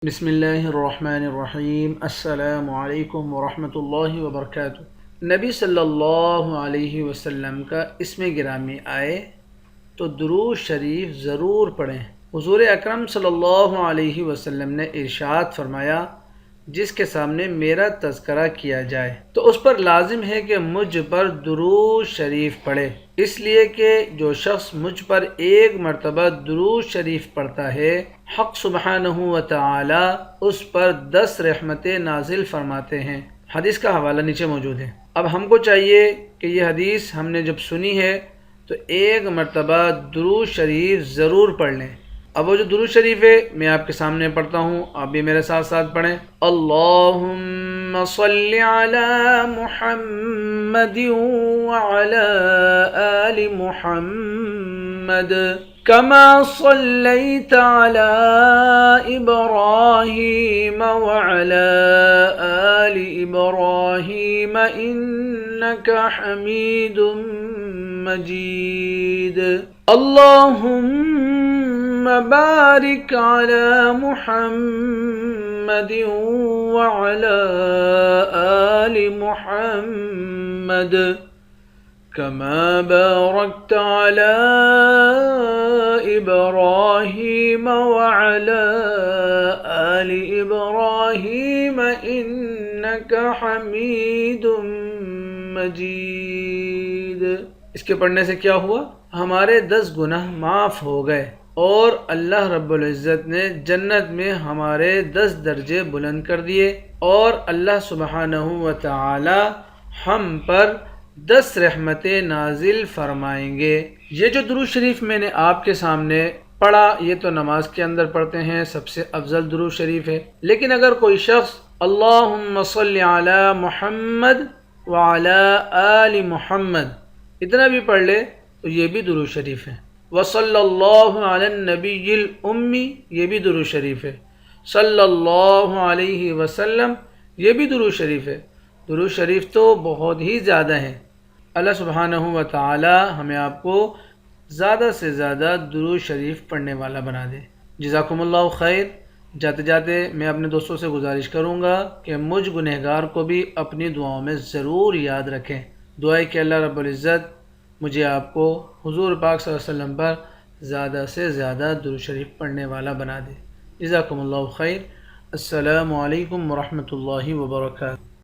بسم اللہ الرحمن الرحیم۔ السلام علیکم ورحمۃ اللہ وبرکاتہ۔ نبی صلی اللہ علیہ وسلم کا اسم گرامی آئے تو درود شریف ضرور پڑھیں۔ حضور اکرم صلی اللہ علیہ وسلم نے ارشاد فرمایا، جس کے سامنے میرا تذکرہ کیا جائے تو اس پر لازم ہے کہ مجھ پر درود شریف پڑھے، اس لیے کہ جو شخص مجھ پر ایک مرتبہ درود شریف پڑھتا ہے، حق سبحانہ و تعالی اس پر 10 رحمتیں نازل فرماتے ہیں۔ حدیث کا حوالہ نیچے موجود ہے۔ اب ہم کو چاہیے کہ یہ حدیث ہم نے جب سنی ہے تو ایک مرتبہ درود شریف ضرور پڑھ لیں۔ اب وہ جو درود شریف ہے میں آپ کے سامنے پڑھتا ہوں، آپ بھی میرے ساتھ ساتھ پڑھیں۔ اللہم صلی علی محمد وعلی آل محمد کما صلیت علی ابراہیم وعلی آل ابراہیم انک حمید مجید۔ اللہم بارک علی محمد وعلی آل محمد کما بارکت علی ابراہیم وعلی آل ابراہیم انک حمید مجید۔ اس کے پڑھنے سے کیا ہوا؟ ہمارے 10 گناہ معاف ہو گئے اور اللہ رب العزت نے جنت میں ہمارے 10 درجے بلند کر دیے، اور اللہ سبحانہ و تعالی ہم پر 10 رحمتیں نازل فرمائیں گے۔ یہ جو درود شریف میں نے آپ کے سامنے پڑھا، یہ تو نماز کے اندر پڑھتے ہیں، سب سے افضل درود شریف ہے۔ لیکن اگر کوئی شخص اللہم صلی علی محمد وعلی آل محمد اتنا بھی پڑھ لے تو یہ بھی درود شریف ہے۔ وصلی اللہ علی النبی الامی، یہ بھی درود شریف ہے۔ صلی اللہ علیہ وسلم، یہ بھی درود شریف ہے۔ درود شریف تو بہت ہی زیادہ ہیں۔ اللہ سبحانہ و تعالی ہمیں آپ کو زیادہ سے زیادہ درود شریف پڑھنے والا بنا دے۔ جزاکم اللہ خیر۔ جاتے جاتے میں اپنے دوستوں سے گزارش کروں گا کہ مجھ گنہگار کو بھی اپنی دعاؤں میں ضرور یاد رکھیں۔ دعائیں کہ اللہ رب العزت مجھے آپ کو حضور پاک صلی اللہ علیہ وسلم پر زیادہ سے زیادہ درود شریف پڑھنے والا بنا دے۔ جزاکم اللہ خیر۔ السلام علیکم ورحمۃ اللہ وبرکاتہ۔